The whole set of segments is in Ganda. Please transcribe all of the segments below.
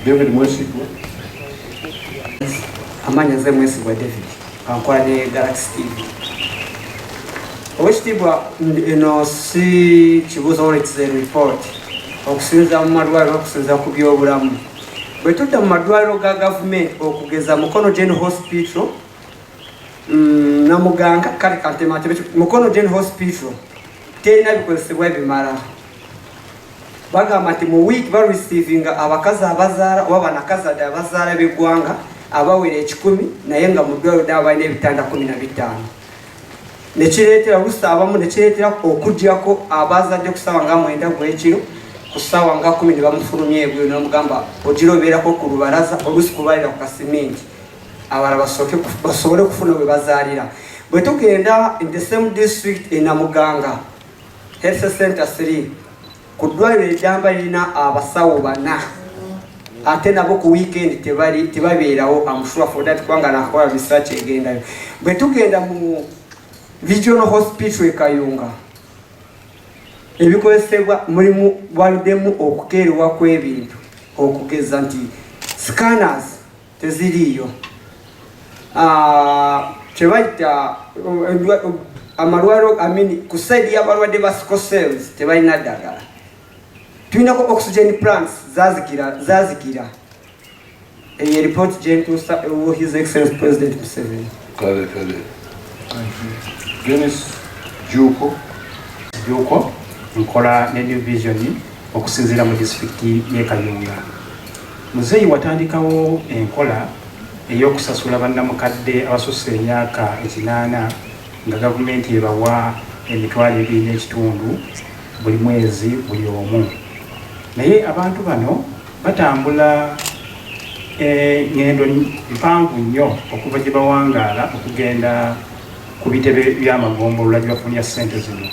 David Mwesigwa. Amanya nze Mwesigwa David. Ankola ne Galaxy TV. Owekitiibwa eno si kibuuzo wala it's a report. Okusinza mu malwaliro okusinza ku byobulamu. Bwe tudda mu malwaliro ga gavumenti okugeza Mukono General Hospital na Muganga kale kantemate Mukono General Hospital terina bikozesebwa ebimala. Bagamba nti mu week ba receiving abakazi abazaala oba banakazadde abazaala b'eggwanga abawera 10 naye nga mu ddwaliro ddala balina ebitanda 15. Nekireetera oluusi abamu nekireetera okugyako abazadde ku ssaawa nga 9 gw'ekiro ku ssaawa nga 10 ne bamufulumya eggulo n'omugamba ogira obeerako ku lubalaza oluusi kubalira ku kasimenti abalala basobole okufuna bwe bazaalira. Bwe tugenda in the same district e Namuganga Health Center 3 ku ddwaliro eddamba lirina abasawo 4 ate nabo ku weekend tebabeerawo amushura for that kubanga nakola research egendayo. Bwe tugenda mu Regional Hospital e Kayunga ebikozesebwa mulimu walidemu okukeerwa kw'ebintu okugeza nti scanners teziriiyo, kyebayita amalwaliro ku side y'abalwadde ba sickle cells tebalina ddagala. Tulinako oxygen plants zazikira. Eyo report gyentuusa His Excellency President Museveni. Kale. Dennis Juko nkola ne New Vision okusinziira mu disitulikiti y'e Kayunga. Muzeeyi watandikawo enkola ey'okusasula bannamukadde abasusse emyaka 8 nga gavumenti ebawa $2.5 buli mwezi buli omu. Naye abantu bano batambula ngendo mpanvu nnyo okuva gye bawangaala okugenda ku bitebe by'amagombolola gye bafunira ssente zino.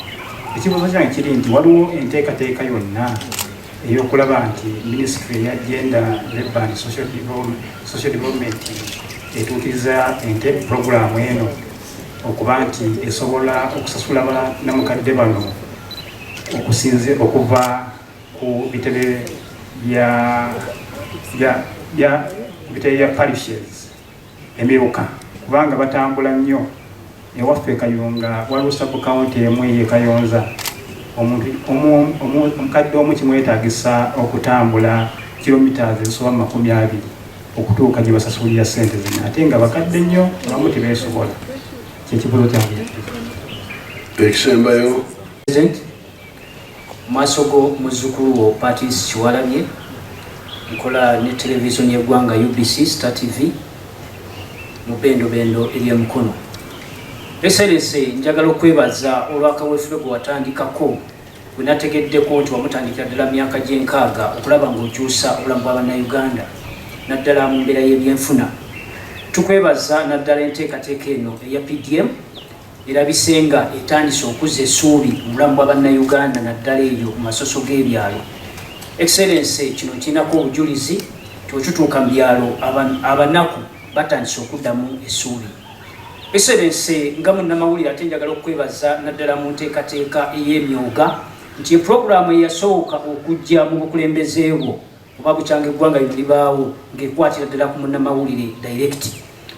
Ekibuuzo kyange kiri nti waliwo enteekateeka yonna ey'okulaba nti Ministry ya Gender, Labour and Social Development etuukiriza puroguramu eno okuba nti esobola okusasula bannamukadde bano okuva ku bitebe bya parishes emiruka kubanga batambula nnyo. Ewaffe Kayunga waliwo sub-county emu ye Kayonza omukadde omu kimwetaagisa okutambula kilometers ezisoba 20 okutuuka gye basasulira ssente zino ate nga bakadde nnyo abamu tebeesobola. Kyekibuuzo kyange. Ekisembayo maaso go muzzukulu wo Patrice Kiwalabye nkola ne televisioni y'eggwanga UBC Star TV mu bendo eri Mukono. Excellency njagala okwebaza olw'akaweefube gwe watandikako bwe nategeddeko nti wamutandikira ddala myaka gy'enkaaga okulaba ng'okyusa obulamu bw'Abannayuganda naddala mu mbeera y'ebyenfuna. Tukwebaza naddala enteekateeka eno eya PDM erabise nga etandise okuzza essuubi mu bulamu bw'Abannayuganda naddala eyo mu masoso g'ebyalo. Excellency kino kirinako obujulizi ti okituuka mu byalo abanaku batandise okuddamu essuubi. Excellency nga munnamawulire ate njagala okwebaza naddala mu nteekateeka ey'emyoga nti puroguramu eyasooka okujja mu bukulembeze bwo oba bukyanga eggwanga lino libaawo ng'ekwatira ddala ku munnamawulire direct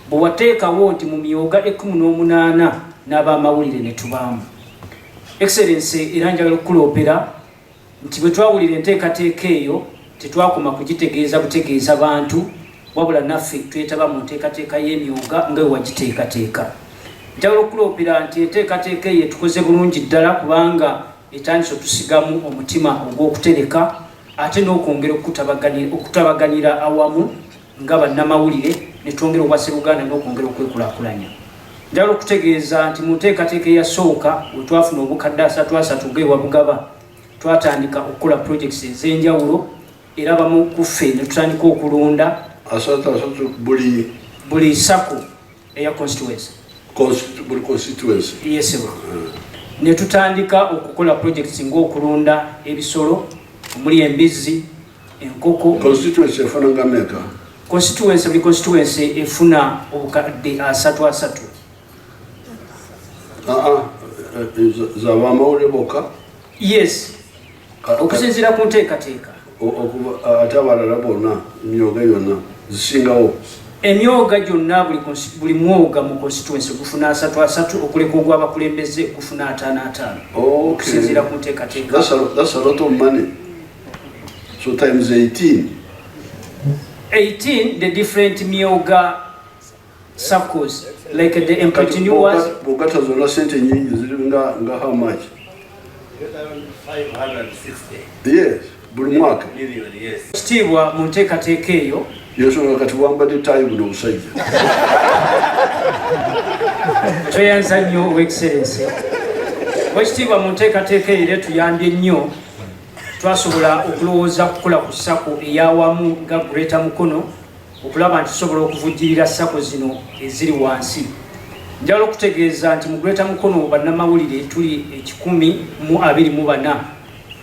bwe wateekawo nti mu myoga 18 n'abamawulire ne tubaamu. Excellency era njagala okukuloopera nti bwe twawulira enteekateeka eyo tetwakoma kugitegeeza butegeeza bantu wabula naffe twetaba mu nteekateeka y'emyoga nga wagiteekateeka. Njagala okuloopera nti enteekateeka eyo tukoze bulungi ddala kubanga etandise otusigamu omutima ogw'okutereka ate n'okwongera okutabaganira awamu nga bannamawulire ne twongera obwasseruganda n'okwongera okwekulakulanya. Njagala okutegeeza nti mu nteekateeka eyasooka we twafuna obukadde 3 geewa Bugaba twatandika okukola projects ez'enjawulo era bamu ku ffe ne tutandika okulunda buli sako eya constituency. Yes, ne tutandika okukola projects ng'okulunda ebisolo omuli embizzi, enkoko. Constituency efuna ngameka? Constituency efuna obukadde 3. Z'abamawulire bokka? Yes. Okusinziira ku nteekateeka. ate abalala bonna emyoga yonna zisingawo emyoga gyonna buli mwoga mu constituency gufuna 3 okuleka ogw'abakulembeze gufuna 5 okusinziira ku nteekateeka. That's a lot of money. So times 18 the different myoga circles like the entrepreneurs. Bogata zonna sente nyingi ziri nga how much? 560 Yes, buli mwaka million, yes. Kitiibwa mu nteekateeka eyo yensonga kati wambadde tayi buno omusajja tweyanza nnyo Excellency. Wekitiibwa mu nteekateeka eyo tuyambye nnyo twasobola okulowooza kukola ku ssako ey'awamu nga Greater Mukono okulaba nti tusobola okuvujjirira ssako zino eziri wansi. Njagala okutegeeza nti mu Greater Mukono bannamawulire tuli 124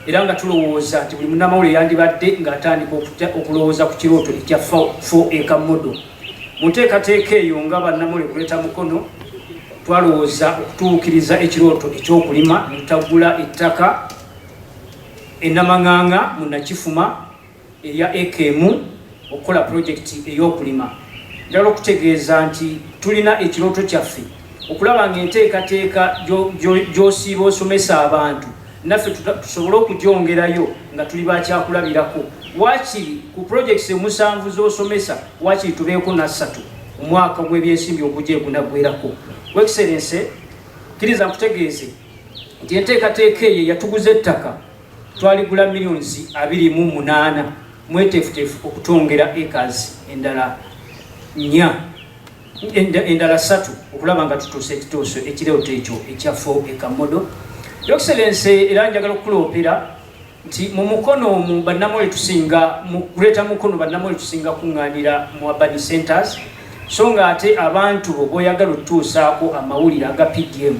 era nga tulowooza nti buli munnamawulire yandibadde ng'atandika okulowooza ku kirooto ekya 4 acre model. Mu nteekateeka eyo nga bannamawulire Greater Mukono twalowooza okutuukiriza ekirooto ekyokulima ne tutagula ettaka enamanganga mu Nakifuma erya ekemu okukola projekiti ey'okulima. Njagala okutegeeza nti tulina ekirooto kyaffe okulaba ng'enteekateeka gy'osiiba osomesa abantu naffe tusobole okugyongerayo nga tuli bakyakulabirako. Waakiri ku projekiti 7 z'osomesa waakiri tubeeko na 3 omwaka gw'ebyensimbi ogujja gunaggwerako. Excellency, kkiriza nkutegeeze nti enteekateeka eyo yatuguza ettaka twaligula $2.8 mweteefuteefu okutwongera acres endala 3 okulaba nga tutuuse ekituuso ekirooto ekyo ekya 4 acre model. Excellency, era njagala okukuloopera nti mu Mukono mu bannamawulire tusinga mu Greater Mukono bannamawulire tusinga kuŋŋaanira mu urban centers, so nga ate abantu bw'oyagala otutuusaako amawulire aga PDM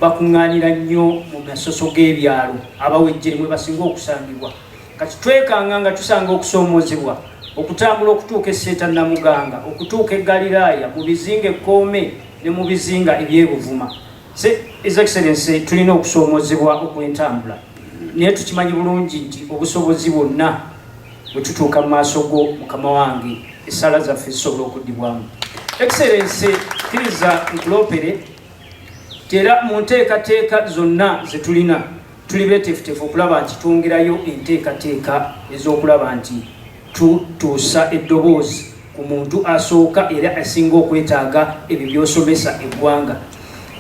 bakuŋŋaanira nnyo mu masoso g'ebyalo abawejjere mwe basinga okusangibwa. Kati twekanga nga tusanga okusoomoozebwa okutambula okutuuka Esseeta Namuganga okutuuka e Galiraaya mu bizinga Ekkoome ne mu bizinga eby'Ebuvuma. His Excellency, tulina okusoomoozebwa okw'entambula naye tukimanyi bulungi nti obusobozi bwonna bwe tutuuka mu maaso go mukama wange essala zaffe zisobola okuddibwamu. Excellency, kkiriza nkuloopere era mu nteekateeka zonna ze tulina tuli beeteefuteefu okulaba nti twongerayo enteekateeka ez'okulaba nti tutuusa eddoboozi ku muntu asooka era asinga okwetaaga ebyo by'osomesa eggwanga.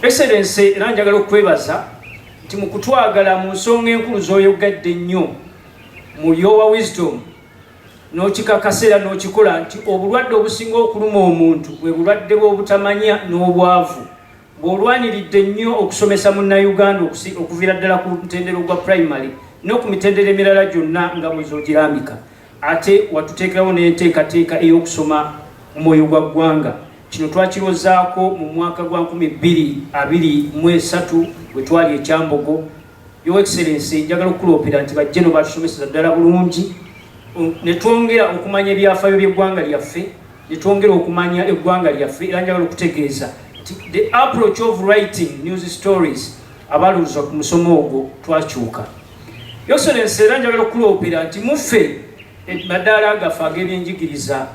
Excellency, era njagala okwebaza nti mu kutwagala mu nsonga enkulu z'oyogadde nnyo mu Yowa Wisdom n'okikakasa era n'okikola nti obulwadde obusinga okuluma omuntu bwe bulwadde bw'obutamanya n'obwavu. Bw'olwaniridde nnyo okusomesa munnayuganda okuviira ddala ku mutendero gwa primary n'oku mitendero emirala gyonna nga bwe z'ogirambika, ate watuteekerawo n'enteekateeka ey'okusoma omwoyo gwa ggwanga. Kino twakirozaako mu mwaka gwa 2023 bwe twali e Kyambogo. Your Excellency, njagala okukuloopera nti bajjeno batusomeseza ddala bulungi ne twongera okumanya ebyafaayo by'eggwanga lyaffe, ne twongera okumanya eggwanga lyaffe, era njagala okutegeeza the approach of writing news stories abaluza ku musomo ogwo twakyuka. Your Excellency, era njagala okukuloopera nti muffe amadaala gaffe ag'ebyenjigiriza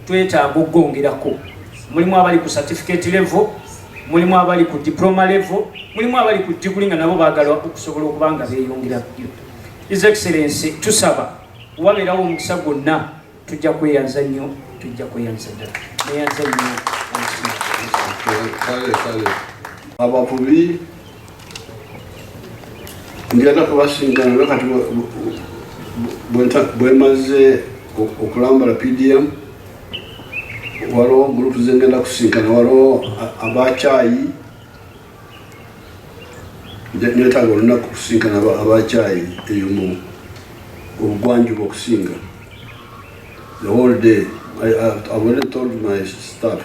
twetaaga okgongerako. Mulimu abali ku certificate level, mulimu abali ku diploma level, mulimu abali ku degree nga nabo baagala okusobola okuba nga beeyongera. His Excellency, tusaba wabeerawo omukisa gwonna tujja kweyanza nnyo, tujja kweyanza ddala. Neyanza nnyo abavubi njagala kubasingana kati bwemaze okulambala PDM waliwo gurupu zengenda kusinkana, waliwo abakyayi netaaga olunaku kusinkana abakyayi eyo mu obugwanjuba okusinga the whole day. I've already told my staff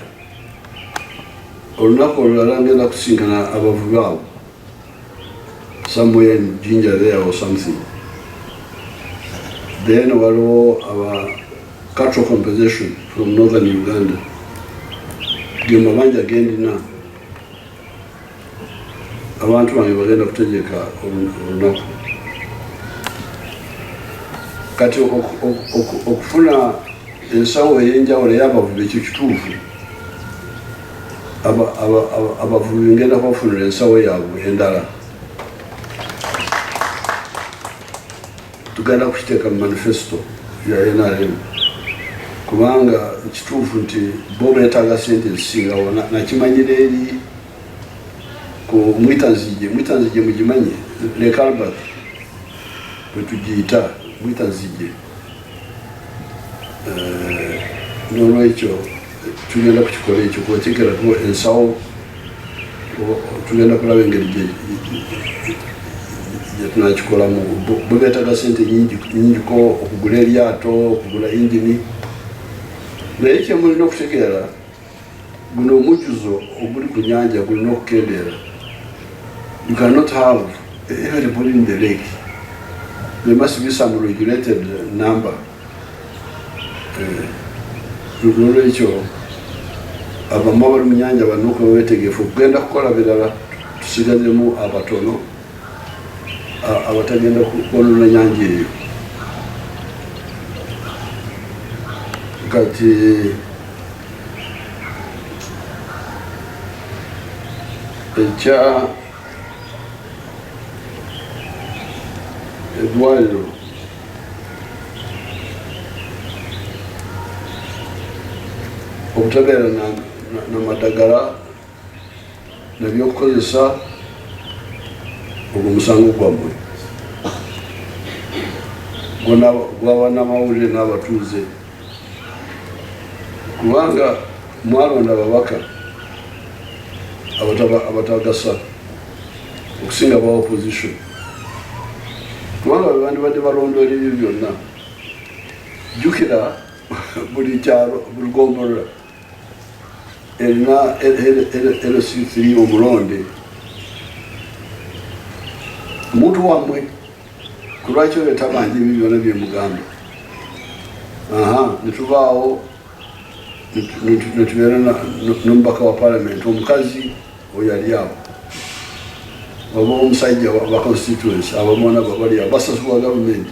olunaku olulala ngenda kusinkana abavubi abo somewhere in Jinja there or something. Then waliwo aba cattle compensation from northern Uganda. Ge mabanja gendi na abantu bange bagenda kutegeka olunaku. kati okufuna ensawo ey'enjawulo ey'abavubi ekyo kituufu. Abavubi ngenda kubafunira ensawo yaabwe endala. Tugenda kukiteeka mu manifesto ya NRM kubanga kituufu nti bo beetaaga ssente ezisinga wona. Nakimanyira eri ku mwitanzige mugimanye ne Kalbat bwe tugiyita mwitanzige. N'olwekyo tugenda kukikola ekyo kubateekerako ensawo. Tugenda kulaba engeri gye tunakikolamu. Bo beetaaga ssente nnyingiko okugula eryato, okugula ingini. Naye kye mulina okutegeera, guno omujjuzo oguli ku nnyanja gulina okukendeera. You cannot have everybody in the lake. There must be some regulated number. N'olwekyo abamu abali mu nnyanja balina okuba beetegeefu okugenda kukola birala, tusigazemu abatono abatagenda kwonoona nnyanja eyo. Kati ekya eddwaliro obutabeera n'amadagala n'ebyokukozesa, ogwo musango gwammwe gw'Abanamawulire n'abatuuze, kubanga mwalonda ababaka abatagasa okusinga ba opposition, kubanga bebandibadde balondoola ebyo byonna. Jjukira buli kyalo, buli gombolola erina LC3 omulonde. Omuntu wammwe kulwaki oyo tabanja ebyo byonna byemugamba. Netubaawo netubeera n'omubaka wa parliament omukazi oyo ali awo, oba omusajja wa constituency abamwana babali awo basasulwa gavumenti.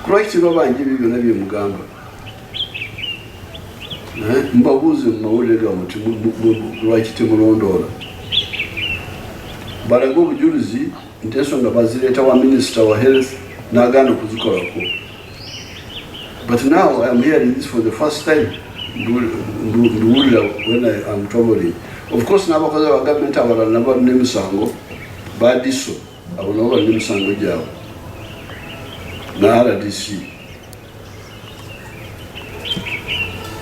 Kulwaki tibabanja ebyo byonna byemugamba? Mbabuuze mu mawulire gammwe lwaki temulondoola. Balage obujulizi nti ensonga bazireeta wa minisita wa health n'agaana okuzikolako. But now I am hearing this for the first time. Nduwulira when I am traveling. Of course n'abakozi ba gavumenti abalala nabo balina emisango badiso, abo nabo balina emisango gyabwe na RDC.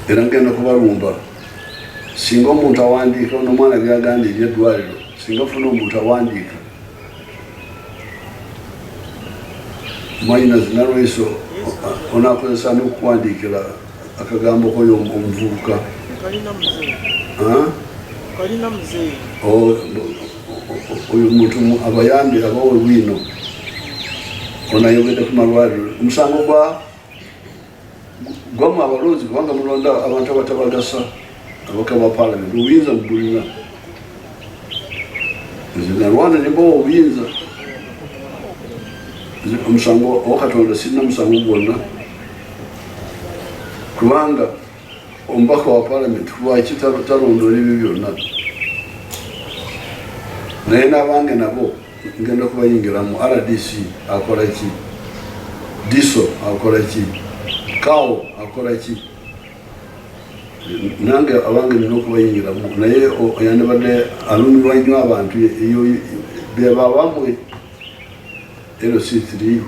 Era ngenda kubalumba singa omuntu awandiika n'omwana byaganda eby'eddwaliro, singa funa omuntu awandiika mwanyina zinalweso onaakozesa n'okuwandiikira akagambo koyo omuvubuka oyo muntu abayambi abawe bwino onayogedde ku malwaliro. Omusango gwamu abalonzi kubanga mulonda abantu abatabagasa abaka ba parliament, obuyinza mubulina. Nalwana nembawa obuyinza. Omusango owakatonda sirina musango gwonna kubanga omubaka wa parliament lwaki talondoola ebyo byonna. Naye n'abange nabo ngenda kubayingiramu. RDC akola ki? Diso akola ki? Kawo akola ki? Nange abange nina okubayingiramu. Naye yandibadde alumirwa nnyo abantu eyo beba bamwe LC3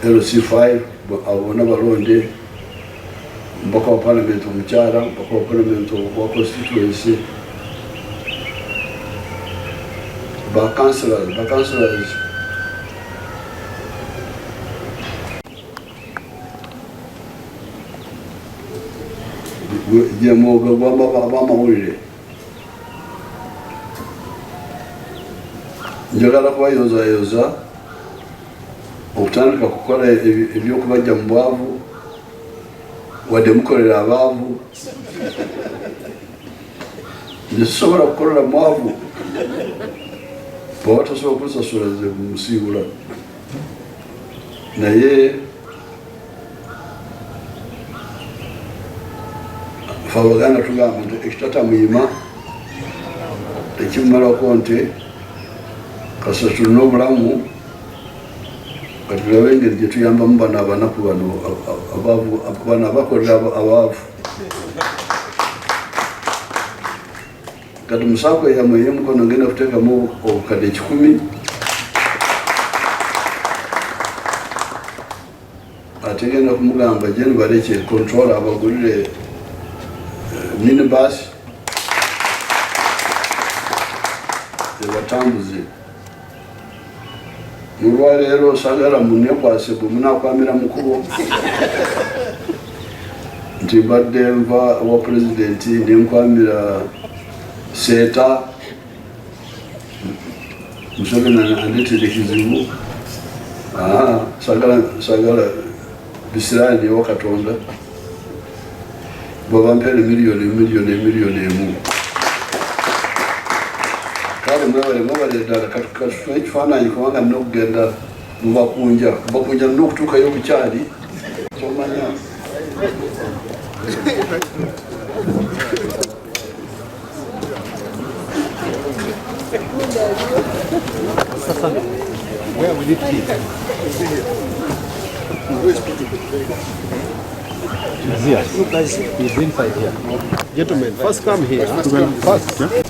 LC5 abona balonde mbaka wa parliament omukyala, mbaka wa parliament wa constituency, ba councillors Mwoga gw'Abamawulire. Njagala kubayozayoza okutandika kukola ebyokubajja mu bwavu wadde mukolera abaavu. Netusobola kukolera mwavu bwaba tasobola kusasula ze musiibula. naye fe Abaganda tugamba nti ekitata muyima tekimumalako nti kasita tulina obulamu nga tulabe engeri gye tuyambamu bano abanaku bano abakolera abaavu. Kati musaako yamwe ey'Omukono ngenda kuteekamu obukadde 10 ate ngenda kumugamba gye nibaleke controller abagulire minibus ebatambuze. Mulwaleero sagala munnekwase bwe munaakwamira mukubo nti mbadde nva wa pulezidenti nenkwamira seeta Museveni andeetera ekizibu. Sagala bisiraani ewa Katonda bwabampeere miliyoni emu. Kale mwebale ddala katufune ekifaananyi kubanga nina okugenda mubakunja nina okutuukayo bukyali kyomanya. Where will it be? He's here. Look guys, he's inside here. Gentlemen, first come here. First. Yeah?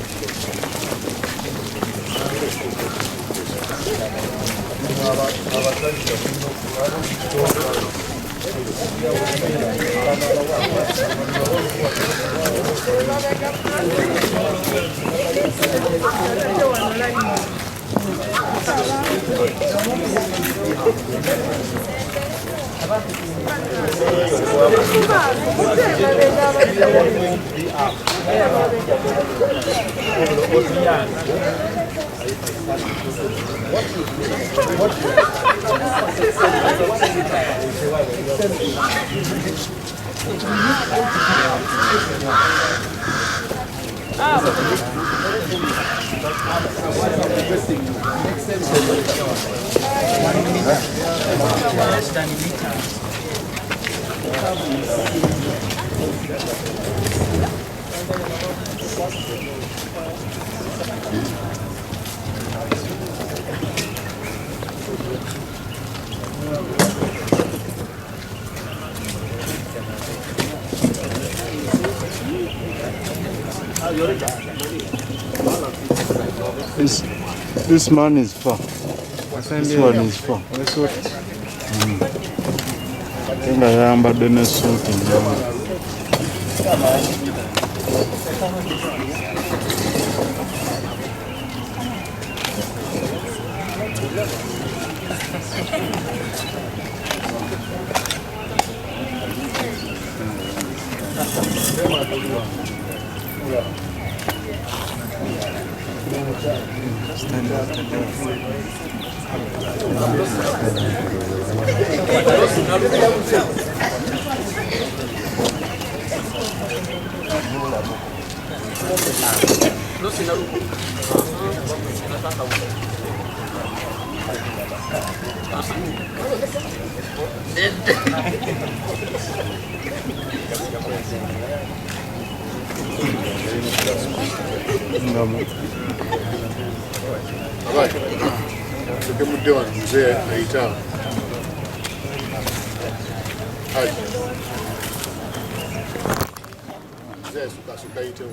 This man is far. This one is far. Nga yambadde ne suuti nyamu. Mudde wano mzee ayita haji mzee suka ayite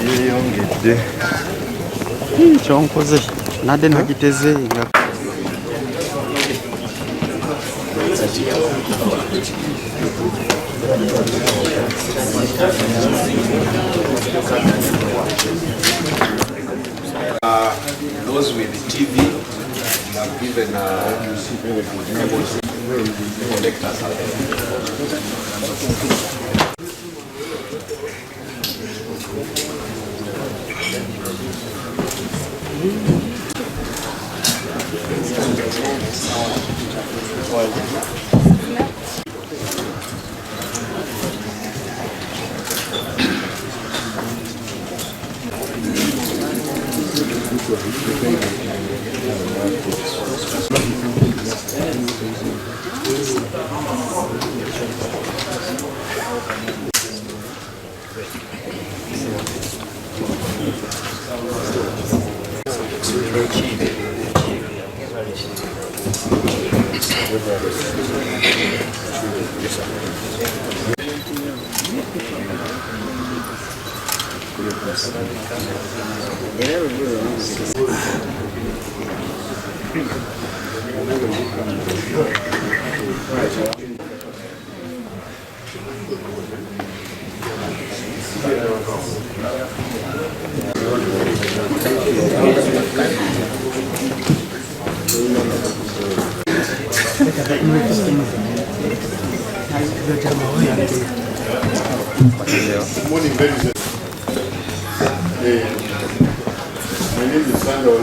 Yeyongedde kyonkoze nadde nagiteze nga those with the TV have given collectors. Morning, ladies and my name is Ssinga.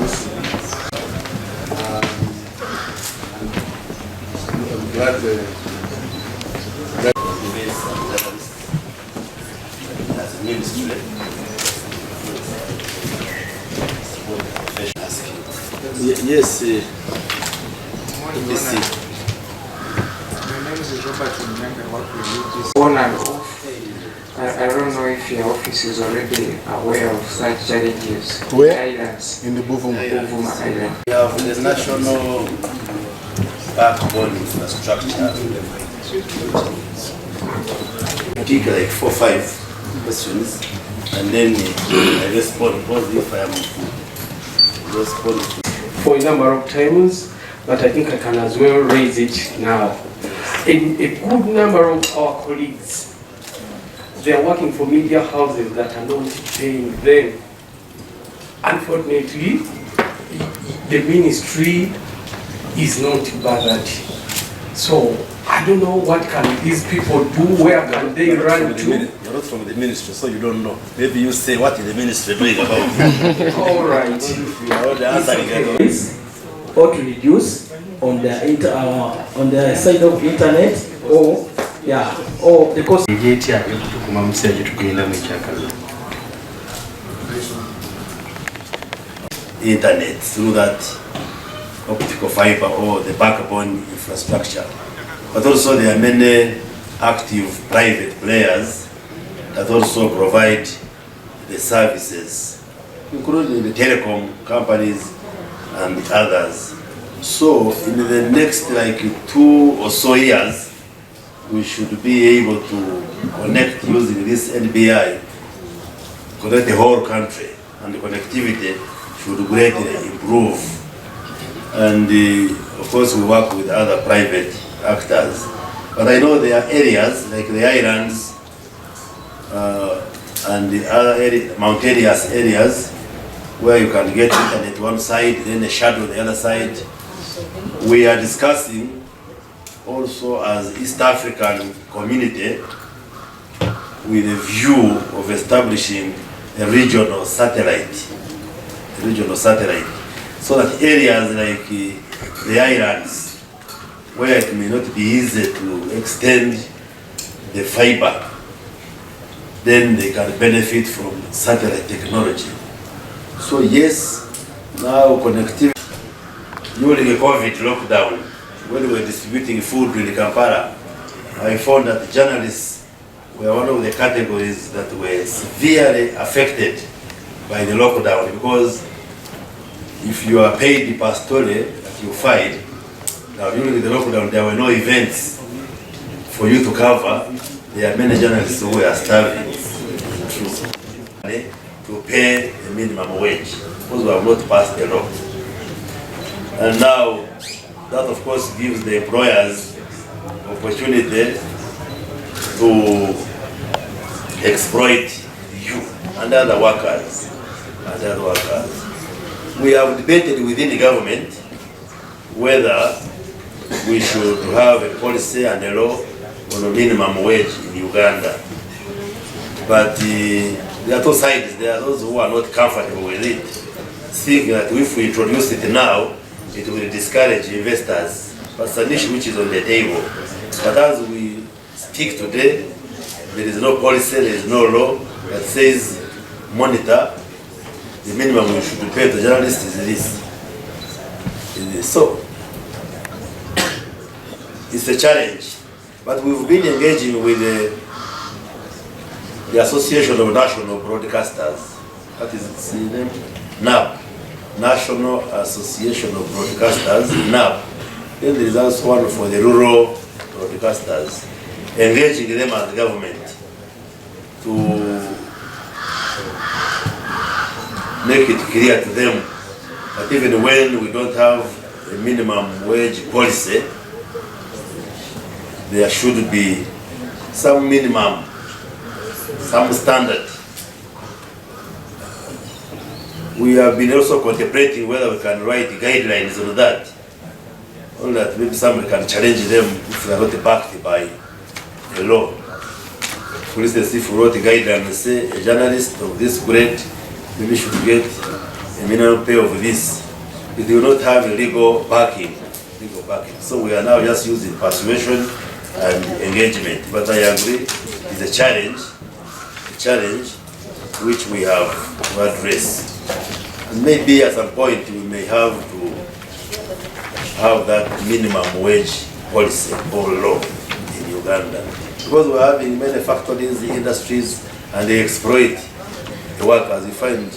I'm glad as a ministry. Yes, My name is Robert Kayunga. I work with you. On and off. I don't know if your office is already aware of such challenges. Where? Islands. in the Buvuma. Buvuma Island. we have the national backbone infrastructure. Pick like 4 or 5 questions, and then I respond. Because if I am respond for a number of times, but I think I can as well raise it now. A good number of our colleagues, they are working for media houses that are not paying them. Unfortunately, the ministry is not bothered. So I don't know what can these people do, where can they run to? You're not from the ministry, so you don't know. Maybe you say, what is the ministry doing about it? All right. The answer is or to reduce on the side of internet or the cost. Internet through that optical fiber or the backbone infrastructure. But also there are many active private players that also provide the services, including the telecom companies and others. So in the next like 2 or so years, we should be able to connect using this NBI, connect the whole country, and the connectivity should greatly improve. And of course we work with other private actors. But I know there are areas like the islands and the other mountainous areas where you can get internet one side, then a shadow the other side. We are discussing also as East African community with a view of establishing a regional satellite, so that areas like the islands, where it may not be easy to extend the fiber, then they can benefit from satellite technology. So yes, now connectivity. During the COVID lockdown, when we were distributing food in Kampala, I found that journalists were one of the categories that were severely affected by the lockdown, because if you are paid per story that you find, now during the lockdown there were no events for you to cover. There are many journalists who were starving to pay the minimum wage because we have not passed the law. And now that of course gives the employers opportunity to exploit you and other workers. We have debated within the government whether we should have a policy and a law on a minimum wage in Uganda. But there are two sides. There are those who are not comfortable with it, thinking that if we introduce it now, it will discourage investors. But it's an issue which is on the table. But as we speak today, there is no policy, there is no law that says monitor the minimum we should pay to journalists is this. So it's a challenge. But we've been engaging with the Association of National Broadcasters. That is its name, NAB. National Association of Broadcasters, NAB. Then there is also one for the rural broadcasters, engaging them as the government to make it clear to them that even when we don't have a minimum wage policy, there should be some minimum, some standard. We have been also contemplating whether we can write guidelines on that. Only that maybe somebody can challenge them if they are not backed by the law. For instance, if we wrote a guideline and say a journalist of this grade maybe should get a minimum pay of this, it will not have a legal backing. So we are now just using persuasion and engagement. But I agree, it's a challenge which we have to address. And maybe at some point we may have to have that minimum wage policy or law in Uganda. Because we're having many factories, industries, and they exploit the workers. You find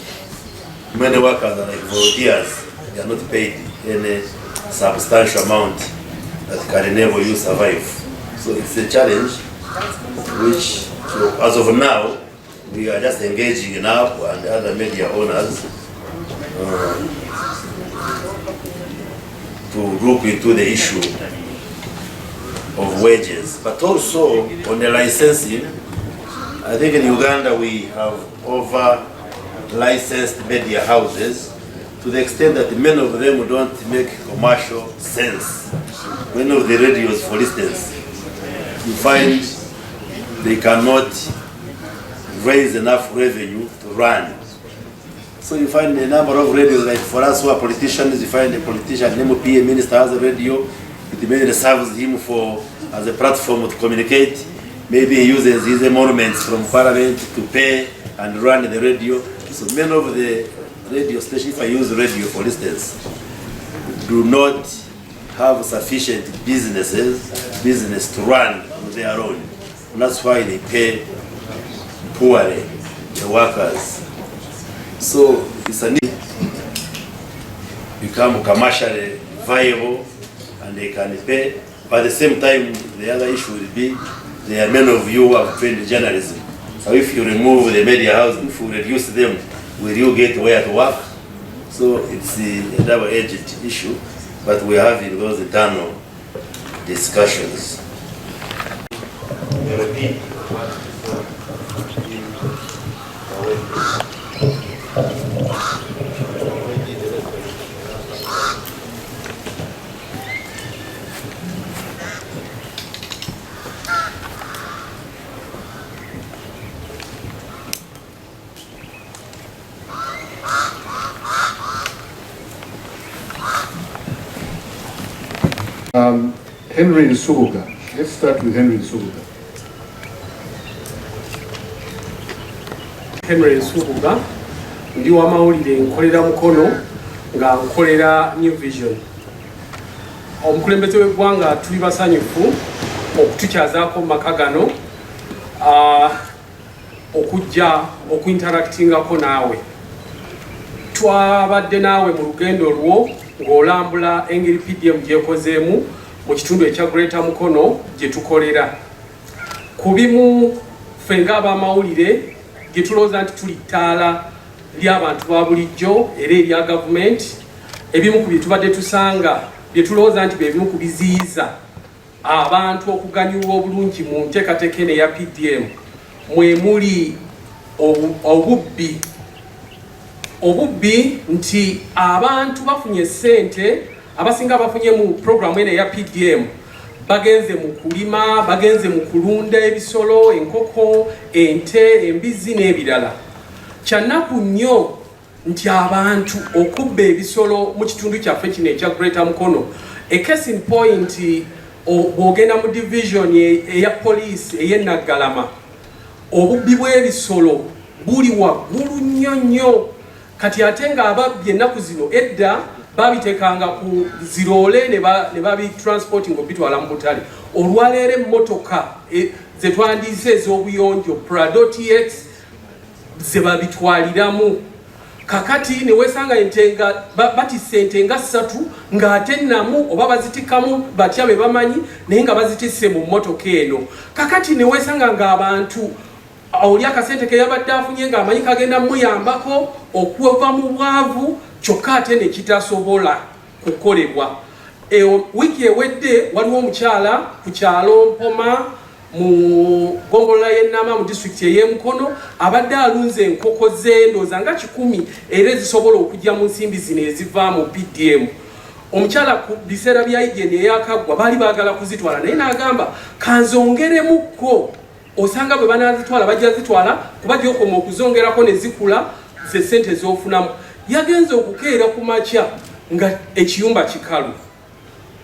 many workers are like volunteers. They are not paid any substantial amount that can enable you to survive. So it's a challenge which, as of now, we are just engaging in UP and other media owners to look into the issue of wages. But also on the licensing, I think in Uganda we have over licensed media houses to the extent that many of them don't make commercial sense. Many of the radios, for instance, you find they cannot raise enough revenue to run. So you find a number of radios, like for us who are politicians, you find a politician, an MP, a minister has a radio, it mainly serves him as a platform to communicate. Maybe he uses his emoluments from parliament to pay and run the radio. So many of the radio stations, if I use radio for instance, do not have sufficient business to run on their own. And that's why they pay poorly the workers. So it's a need to become commercially viable and they can pay. But at the same time, the other issue will be there are many of you who have trained journalism. So if you remove the media house, if you reduce them, will you get where to work? So it's a double-edged issue, but we are having those internal discussions. Henry Nsubuga. Let's start with Henry Nsubuga. Henry Nsubuga, ndi wa mawulire nkolera Mukono nga nkolera New Vision. Omukulembeze w'eggwanga tuli basanyufu okutukyazaako mu maka gano okujja okuinteractingako naawe. Twabadde naawe mu lugendo lwo ng'olambula engeri PDM gyekozeemu mu kitundu ekya Greater Mukono gye tukolera. Ku bimu ffe ng'abamawulire gye tulowooza nti tuli ttaala ly'abantu ba bulijjo era erya gavumenti, ebimu ku bye tubadde tusanga bye tulowooza nti bye bimu ku biziyiza abantu okuganyulwa obulungi mu nteekateeka eno eya PDM mwe muli obubbi. Obubbi nti abantu bafunye ssente, abasinga bafunye mu programu eno eya PDM bagenze mu kulima, bagenze mu kulunda ebisolo, enkoko, ente, embizi n'ebirala. Kyannaku nnyo nti abantu okubba ebisolo mu kitundu kyaffe kino ekya Greater Mukono. A case in point, bw'ogenda mu division eya police ey'e Naggalama, obubbi bw'ebisolo buli waggulu nnyo nnyo. Kati ate ng'ababbi ennaku zino edda babiteekanga ku ziroole ne babitransporting obitwala mu butale. Olwaleero emmotoka ze twandiise ez'obuyonjo Prado TX ze babitwaliramu. Kakati ne weesanga ente nga batisse ente nga 3 ng'ate namu oba bazitikamu batya be bamanyi naye nga bazitisse mu mmotoka eno. Kakati ne weesanga ng'abantu oli akasente ke yabadde afunye ng'amanyi kagenda muyambako okuva mu bwavu kyokka ate ne kitasobola kukolebwa. Wiiki ewedde waliwo omukyala ku kyalo Mpoma mu gombolola y'Ennama mu disitulikiti ey'e Mukono abadde alunze enkoko z'endooza nga 100 era ezisobola okujja mu nsimbi zino eziva mu PDM. Omukyala ku biseera bya Ijeni eyakaggwa baali baagala kuzitwala naye n'agamba kanzongeremukko. Osanga bwe banazitwala bajja zitwala kuba gy'okoma okuzongerako ne zikula ze ssente z'ofunamu. Yagenze okukeera ku makya nga ekiyumba kikalu.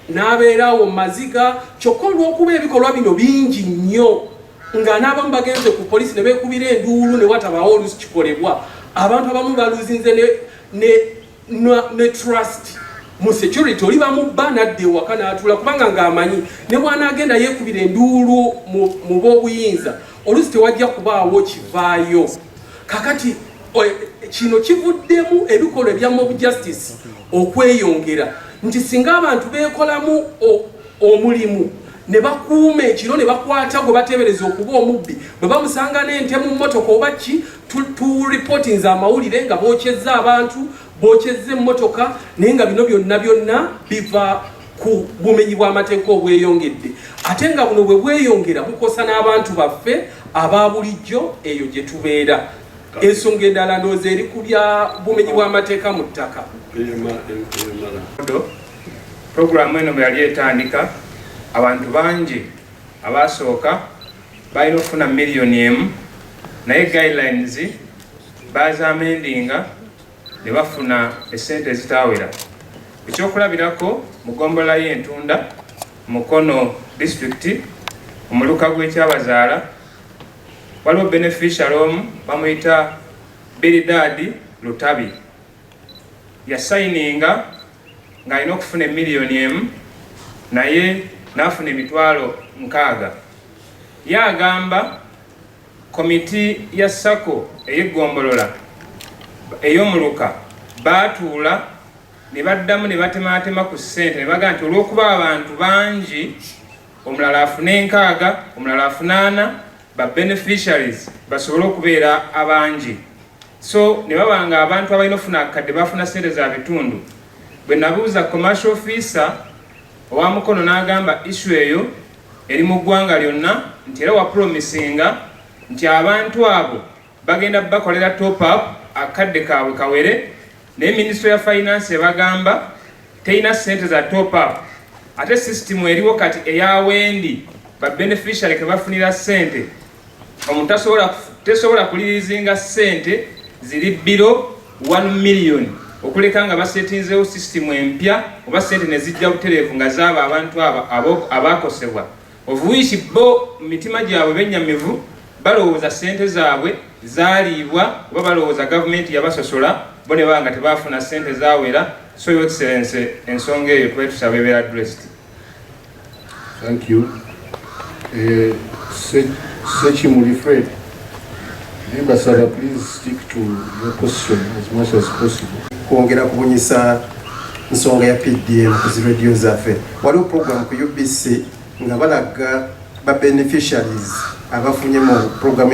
N'abeerawo mu maziga kyokka olw'okuba ebikolwa bino bingi nnyo nga n'abamu bagenze ku poliisi ne beekubira enduulu ne watabaawo oluusi kikolebwa. Abantu abamu baluzinze ne trust mu security oli bamubba n'adda ewaka n'atuula kubanga ng'amanyi ne bw'anaagenda yeekubira enduulu mu b'obuyinza oluusi tewajja kubaawo kivaayo. Kakati kino kivuddemu ebikolwa ebya mob justice okweyongera nti singa abantu beekolamu omulimu ne bakuuma ekiro ne bakwata gwe bateebereza okuba omubbi bwe bamusanga n'ente mu mmotoka oba ki tulipotinze amawulire nga bookyezza abantu bookyezza emmotoka naye nga bino byonna biva ku bumenyi bw'amateeka obweyongedde ate nga buno bwe bweyongera bukosa n'abantu baffe aba bulijjo eyo gye tubeera. Ensonga endala ndowooza eri ku bya bumenyi bw'amateeka mu ttaka. Programu eno bwe yali etandika abantu bangi abaasooka balina okufuna miliyoni emu naye guidelines bazaamendinga ne bafuna essente ezitaawera. Ekyokulabirako mu ggombolola y'Entunda Mukono district omuluka gw'ekyabazaala waliwo beneficiary omu bamuyita Biridadi Lutabi yasayininga ng'alina okufuna miliyoni emu naye n'afuna emitwalo 6. Yagamba komiti ya Sako ey'eggombolola ey'omuluka baatuula ne baddamu ne batematema ku ssente ne bagamba nti olw'okuba abantu bangi omulala afune 6 omulala afune 4 ba beneficiaries basobole okubeera abangi. So ne babanga abantu abalina ofuna akadde bafuna ssente za bitundu. Bwe nabuuza commercial officer owa Mukono n'agamba issue eyo eri mu ggwanga lyonna nti era wapromisinga nti abantu abo bagenda bakolera top up akadde kaabwe kawere naye Ministry ya Finance ebagamba teyina ssente za top up ate system eriwo kati eyawendi ba beneficiary ke bafunira ssente omuntu tesobola kulirizinga ssente ziri biro 1 million okuleka nga basetinzeewo sisitimu empya oba sente ne zijja butereevu nga zaaba abantu abaakosebwa ovuwishi bo mu mitima gyabwe bennyamivu balowooza sente zaabwe zaaliibwa oba balowooza gavumenti yabasosola bo ne baba nga tebaafuna sente zaawera. So Your Excellency, ensonga eyo tubaye tusaba ebeera addressed. Thank you. Sechimuli Fred, Ambassador, please stick to your position as much as possible. Kwongera kubunyisa nsonga ya PDM ku zi radio zaffe. Waliwo program ku UBC nga balaga ba beneficiaries abafunye mu program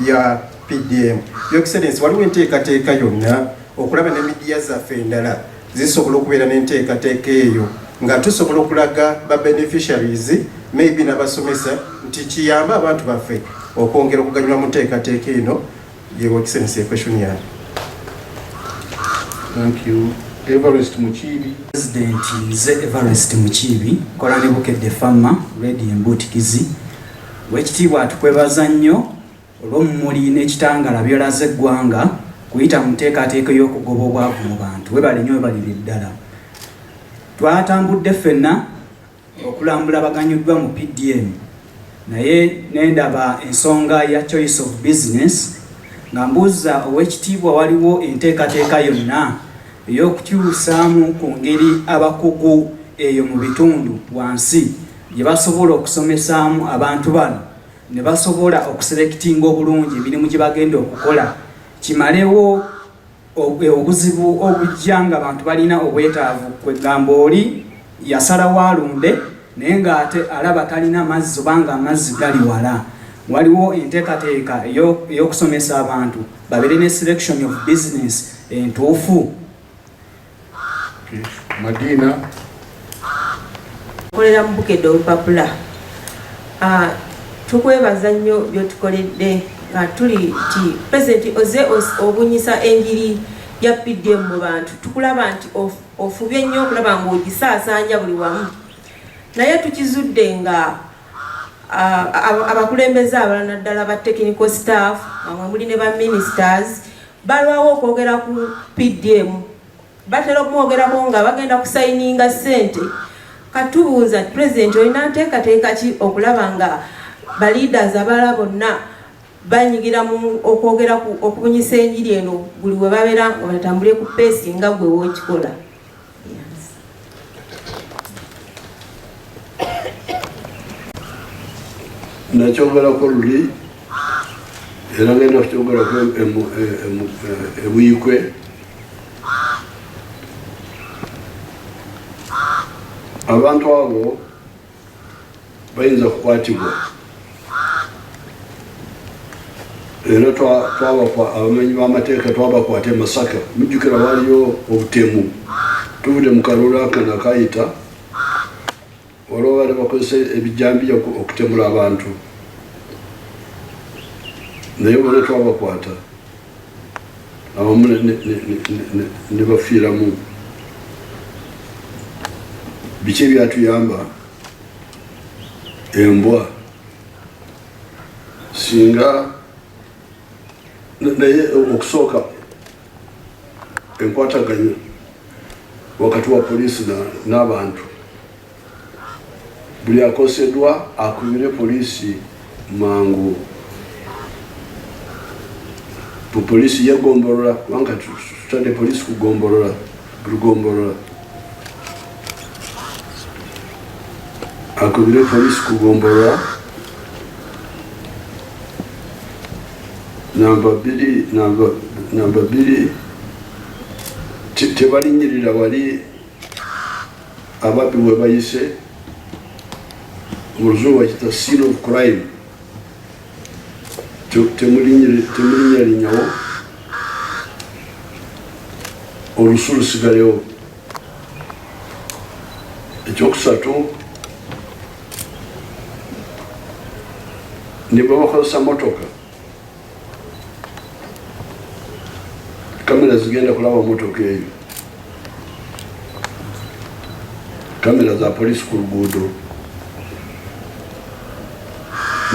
ya PDM. Your Excellency, waliwo enteekateeka yonna okulaba ne media zaffe endala zisobola okubeera n'enteekateeka eyo nga tusobola okulaga ba beneficiaries maybe n'abasomesa nti kiyamba abantu baffe okwongera okuganyulwa mu nteekateeka eno. Your Excellency, question yange. Thank you. Everest Muchibi. President nze Everest Muchibi kola ne Bukedde Farmer Ready Embutikizi. Wekitiibwa atukwebaza nnyo olw'omumuli n'ekitangala byolaze eggwanga kuyita mu nteekateeka y'okugoba obwavu mu bantu. Webale nnyo, webalire ddala. Twatambudde ffenna okulambula baganyuddwa mu PDM naye nendaba ensonga ya choice of business nga mbuuza ow'ekitiibwa waliwo enteekateeka yonna ey'okukyusaamu ku ngeri abakugu eyo mu bitundu wansi gye basobola okusomesaamu abantu bano ne basobola okuselectinga obulungi emirimu gye bagenda okukola kimalewo obuzibu obujja nga abantu balina obwetaavu. Kwegamba oli yasalawo alunde naye ng'ate alaba talina mazzi obanga amazzi gali wala. Waliwo enteekateeka ey'okusomesa abantu babeere ne selection of business entuufu. Madina kolera mu Bukedde olupapula. Tukwebaza nnyo byotukoledde nga tuli ti President oze obunyisa enjiri ya PDM mu bantu. Tukulaba nti ofubye nnyo okulaba ng'ogisaasaanya buli wamu naye tukizudde nga abakulembeze abalala naddala ba technical staff bamwe muli ne ba ministers balwawo okwogera ku PDM batera okumwogerako nga bagenda kusayininga ssente. Katubuuza President olina nteekateeka ki okulaba nga ba leaders abalala bonna banyigira mu okwogera ku okubunyisa enjiri eno buli we babeera nga batambule ku peesi nga gwe wookikola. Nakyogerako luli era ngenda kukyogerako Buikwe. Abantu abo bayinza kukwatibwa era abamenyi b'amateeka twabakwata e Masaka. Mujjukira waliyo obutemu tuvudde mu kalulu akana kayita waliwo bali bakozesa ebijambiya okutemula abantu naye bona twabakwata abamu ne bafiiramu. Biki ebyatuyamba? Embwa singa naye okusooka enkwataganya wakati wa poliisi n'abantu. Buli akoseddwa akubire poliisi mangu. Poliisi yegombolola kubanga tutadde poliisi kugombolola buli gombolola. Akubire poliisi kugombolola. Namba bbiri tebalinyirira wali ababbi we bayise mu luzungu bakita scene of crime. Temulinnyalinyawo olusu lusigalewo. Ekyokusatu ne bwe bakozesa motoka kamera zigenda kulaba motoka eyo. Kamera za poliisi ku luguudo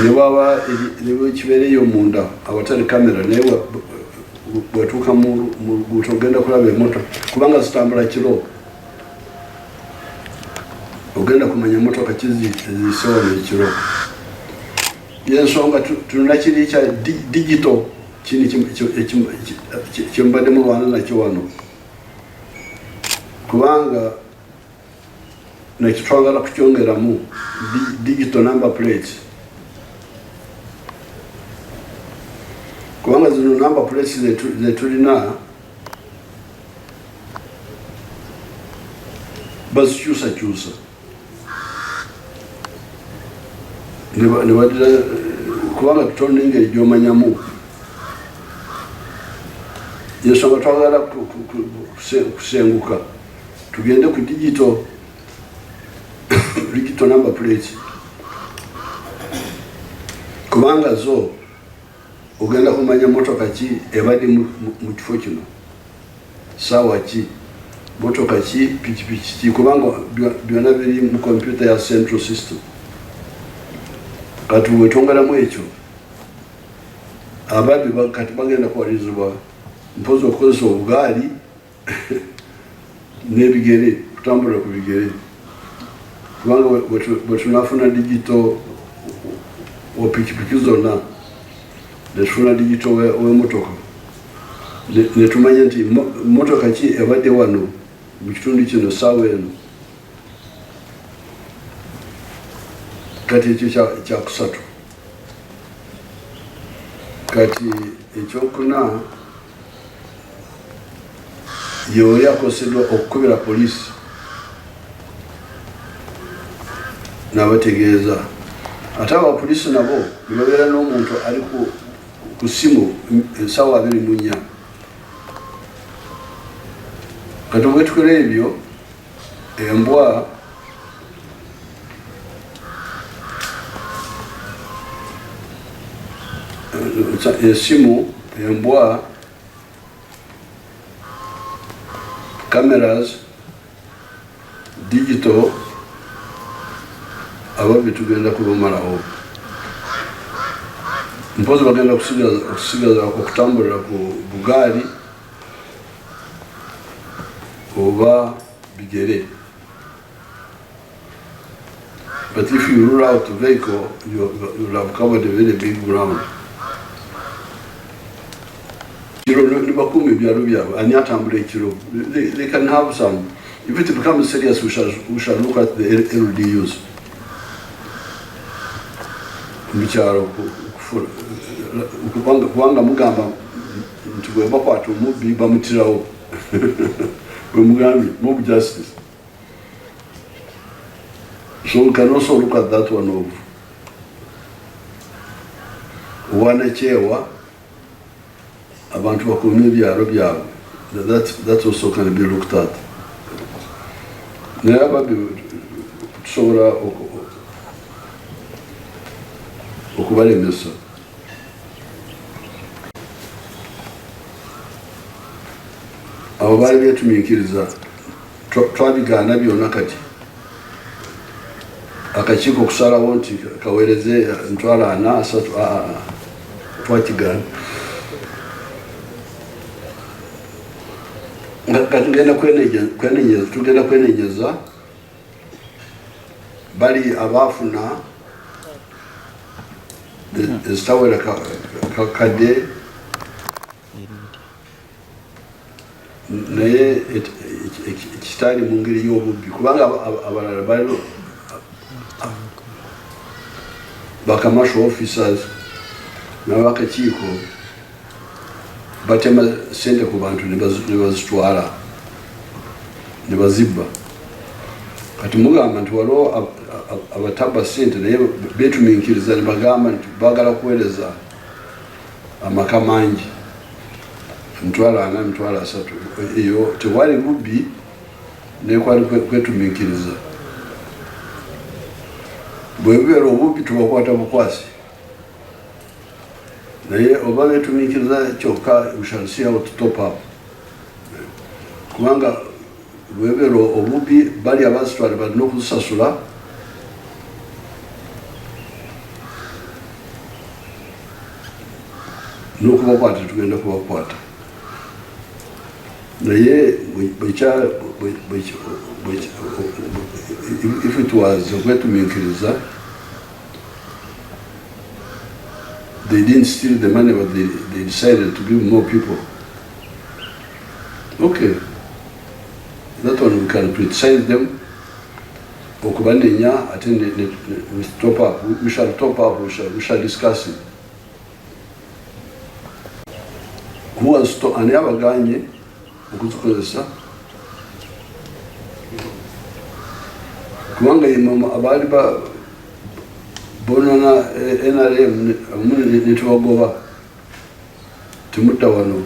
ne baba kibeereyo munda awatali kamera naye bwatuuka mu luguudo ogenda kulaba emmotoka kubanga zitambula kiro ogenda kumanya emmotoka kiziyise wano ekiro yensonga tulina kiri kya digital kini kyembadde mulwana nakyo wano kubanga nekitwagala kukyongeramu digital number plates kubanga zino number plates zetulina bazikyusakyusa nebadira kubanga tutona engeri gyomanyamu yensonga twagala kusenguka tugende ku digital number plates kubanga zo ogenda kumanya motoka ki ebadde mu kifo kino sawa ki motoka ki pikipiki ki kubanga byonna biri mu computer ya central system kati wetongeramu ekyo ababbi kati bagenda kuwalizibwa mpozi okukozesa obugaali n'ebigere kutambula ku bigere kubanga bwetunafuna digito wa pikipiki zonna netufuna digito w'emmotoka netumanya nti mmotoka ki ebadde wano mu kitundu kino saawa eno kati ekyo kyakusatu kati ekyokuna Yoweri akoseddwa okukubira poliisi n'abategeeza ate abapoliisi nabo nebabeera n'omuntu ali ku simu ensaawa 24 kati obwetukula ebyo embwa esimu embwa cameras digital ababbi tugenda kubamalawo mpozi bagenda kusigaza okutambulira ku bugaali oba bigere but if you rule out the vehicle you'll have covered a very big ground kiro nibakuuma ebyalo byabwe ani atambula ekiro they can have some if it becomes serious we shall look at the LDUs mukyalo kubanga mugamba nti bwe bakwata omubbi bamutirawo bwe mugambye mob justice so we can also look at that one of wanekyewa abantu bakuuma ebyalo byabwe that also can be looked at naye ababbi tusobola okubalemesa abo baali betumiikiriza twabigaana byonna kati akakiiko okusalawo nti kaweereze ntwala 4-3 twakigaana kati tugenda kwenenyeza bali abaafuna ezitawera kakadde naye kitali mu ngeri y'obubbi kubanga abalala bali bakamasho officers n'abakakiiko batema sente ku bantu ne bazitwala ne bazibba kati mugamba nti waliwo abataba sente naye betumiikiriza ne bagamba nti baagala kuweereza amaka mangi 4-3 eyo tewali bubbi nekwali kwetumiikiriza bwe bibeera obubbi tubakwata bukwasi naye oba betumiikiriza kyokka we shall see how to top up kubanga bwebeera obubbi bali abazitwale balina okuzisasula n'okubakwata tugenda kubakwata if it was okwetumiikiriza, they didn't steal the money, but they decided to give more people. Okay, that one we can criticize them. Okubandenya, I think we top up. We shall top up. We shall discuss it. Who was to ani abaganye okutukozesa kubanga imama abali ba bonana NRM nitubagoba timutta wano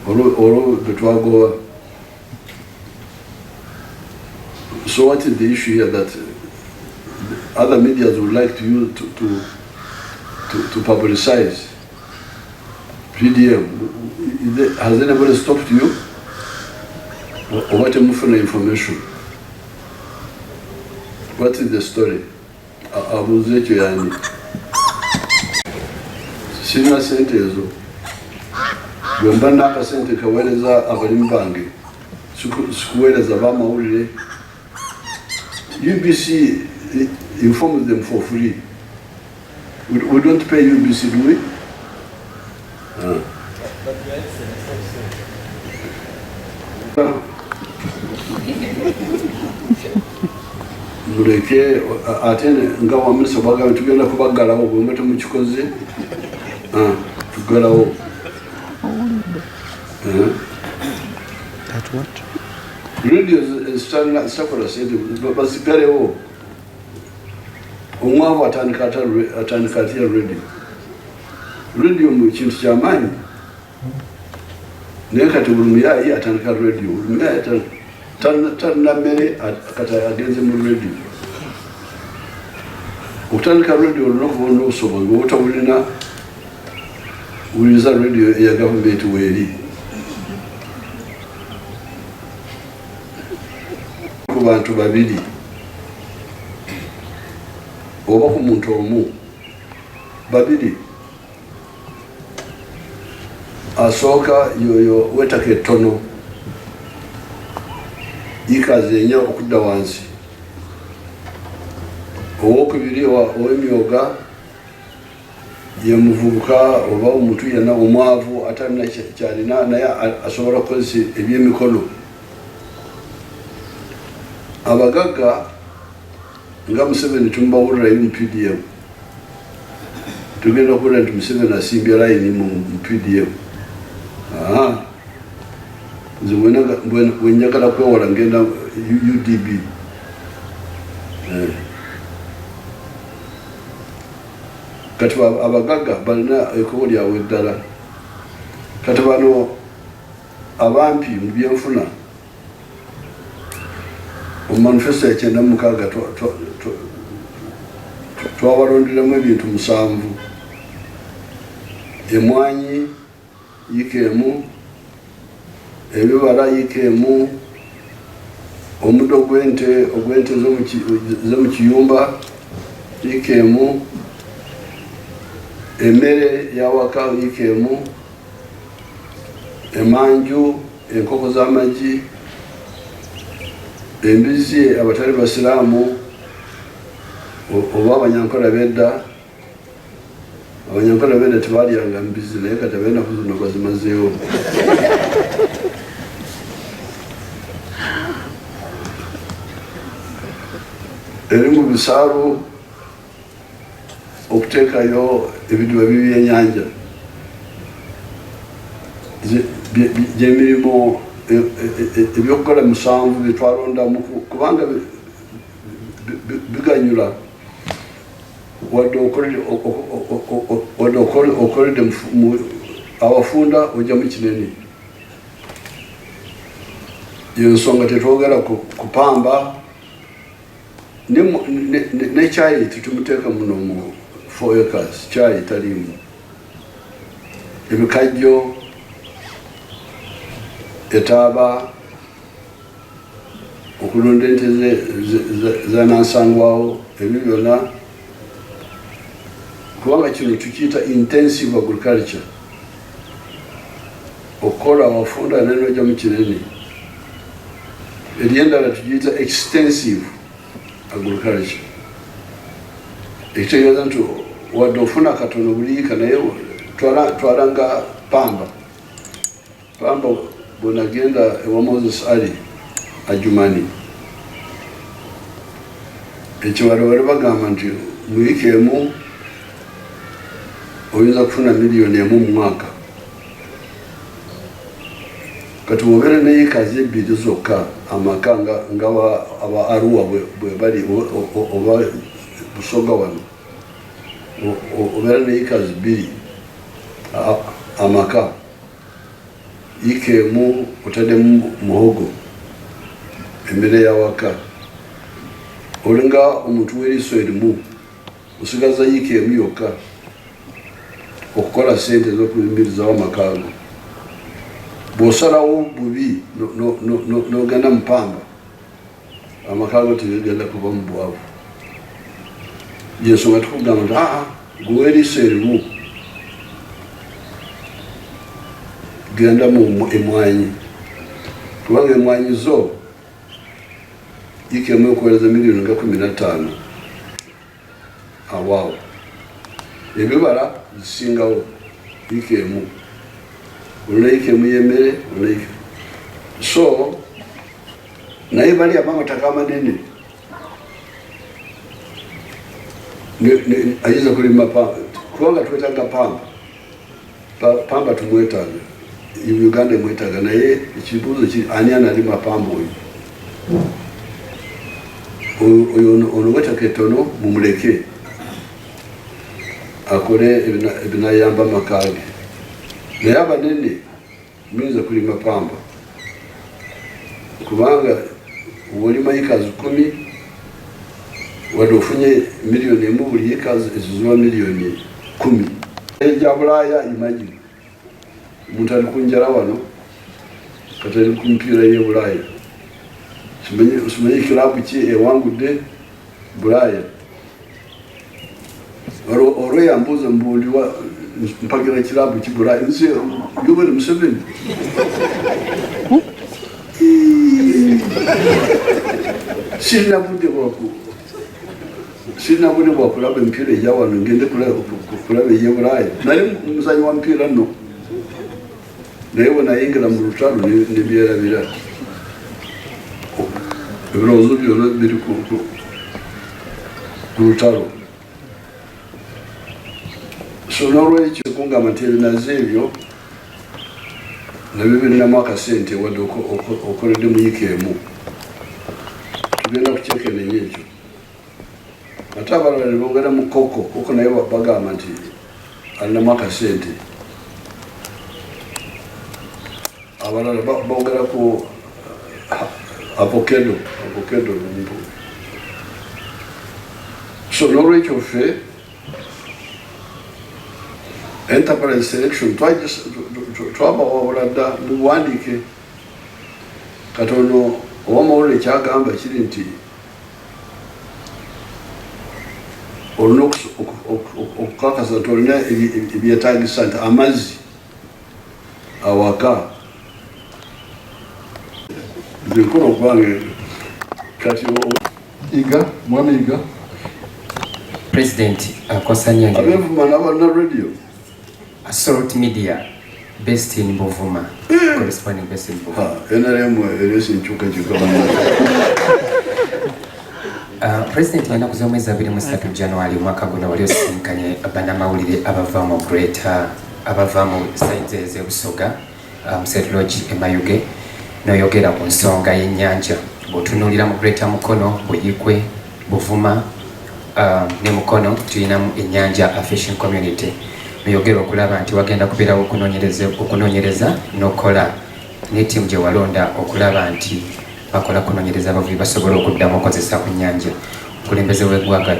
oro betwagoba. So what is the issue here that other medias would like to use to publicize PDM? Has anybody stopped you? Or what information? What is the story? Abuzecho yani. Sina sente ezo. Gwemba naka sente kaweleza abalimbange. Sikuweleza Banamawulire. UBC informs them for free. We don't pay UBC, do we? Muleke atene nga wamisa baga tugenda kubagalawo bwe mbeto mukikoze tugalawo. That what? Radio is starting Sakura said basigalewo omwavu atandika radio. Radio mu kintu ky'amaanyi naye kati buli muyayi atandika radio. Buli muyayi talina mmere kati agenze mu radio. Okutandika radio olina okuba olina obusobozi obutawulina wuliriza radio eya gavumenti weeri. Ku bantu babiri oba ku muntu omu babiri asooka yoyo wetaka ettono yikaze enya okudda wansi, owokubiri ow'emyoga ye muvubuka oba omuntu yenna omwavu atalina kyalina naye asobola kukozesa ebyemikono. Abagagga nga Museveni tumubawulira mu PDM, tugenda okuwulira nti Museveni asimbye layini mu PDM. Nze bwe njagala kwewala ngenda UDB. Kati abagagga balina ekkubo lyabwe eddala. Kati bano abampi mu byenfuna manifesto ekyenda mukaaga twabalonderemu ebintu 7. Emwanyi yikeemu, ebibala yikeemu, omuddo ogw'ente z'omu kiyumba yikeemu, emmere yawaka yikeemu, emanju, enkoko z'amagi, embizi abatali basiraamu oba abanyankola bedda. Abanyankola bedda tebalyanga mbizi naye kati abenaku zino bazimazeewo. Eri mu bisaalu okuteekayo ebidiba by'ebyenyanja gy'emirimu ebyokukola 7 byetwalondamu kubanga biganyula wadde okolede awafunda ojjamu kinene. Yensonga tetwogera kupamba ne kyayi tetumuteeka muno mu 4 acres. Kyayi talimu, ebikajjo, etaaba, okulunda ente zanansangwawo, ebyo byonna kubanga kino tukiyita intensive agriculture. kola wafunda nenoja mu kinene eryendala tugiyita extensive agriculture ekitegeeza nti wadde ofuna katono buliika naye twalanga pamba bwenagenda ewa Moses Ali Ajumani ekyo wali bagamba nti mu wiiki emu oyinza kufuna miliyoni emu mu mwaka kati wobeera n'eekazi ebbiri zokka amaka nga aba Arua bwe bali oba Busoga wano obeera n'eekazi bbiri amaka yiika emu otaddemu muhogo emmere y'awaka olinga omuntu w'eriiso erimu osigaza yiika emu yokka okukola sente z'okuyimirizawo amakaago bw'osalawo bubi n'ogenda mu pamba amakaago tegagenda kuba mu bwavu yensonga tukugamba nti gwe w'eriiso erimu genda mu emwanyi kubanga emwanyi zo yiika emu okuweereza miliyoni nga 15 awaawo ebibala zisingawo yiika emu olina yiika emu y'emmere so naye bali abamataka amanene ayinza kulima kubanga twetaaga pamba tumwetaaga Uganda emwetaaga naye ekibuuzo ki ani analima pamba oyo ono wetaka etono mumuleke akole ebinayamba amakaage naye abanene muyinza kulima pamba kubanga olima yiikazi 10 wadde ofunye miliyoni emu buli yiikazi eziziba miliyoni 10 eja Bulaaya imagine omuntu ali ku njala wano kati ali ku mpiira y'e Bulaaya simanyi kilabu ki ewangudde Bulaaya olwo yambuuza mbuuliwa mpagira kilabu ki Bulaaya nsi Yoweri Museveni sirina budde bwakulaba empiira eja wano ngende kulaba ey'e Bulaaya naye muzanyi wa mpiira nno naye bwenayingira mu lutalo nebyerabira ebirowoozo byonna biri ku lutalo so n'olwekyo kungamba nti ebinazi ebyo nabyo birinamu akasente wadde okoledde mu yiika emu tugenda kukyekenenya ekyo ate abalala ne bongera mu koko naye bagamba nti alinamu akasente abalala bongera ku avocado so n'olwekyo ffe enterprise selection twabawabula dda mu buwandiike katono owamawulire kyagamba kiri nti olina okukakasa nti olina ebyetagisa nti amazzi awaka nzikola okubange kati Mwami iga President akosanya abevuma n'abalina radio Assault Media based in Buvuma corresponding based in Buvuma NRM eresi nchuka President yenda kuza mwezi 23 January mwaka guno wali osinkanye Banamawulire abava mu Greater abava mu sides z'Obusoga Settlogi Emayuge noyogera ku nsonga y'ennyanja bw'otunuulira mu Greater Mukono Buikwe Buvuma ne Mukono tulinamu ennyanja a fishing community noyogera okulaba nti wagenda kubeerawo okunoonyereza n'okola ne ttiimu gye walonda okulaba nti bakola kunoonyereza abavubi basobola okuddamu okozesa ku nnyanja omukulembeze w'eggwanga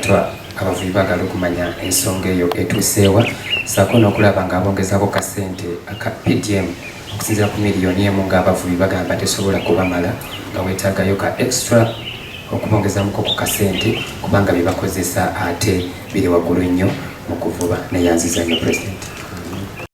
abavubi baagala okumanya ensonga eyo etuuseewa saako n'okulaba ng'abongezako kasente aka PDM okusinziira ku miliyoni emu ng'abavubi bagamba tesobola kubamala nga weetaagayo ka extra okubongezamuko ku kasente kubanga bye bakozesa ate biri waggulu nnyo mu kuvuba neyanziza nnyo President.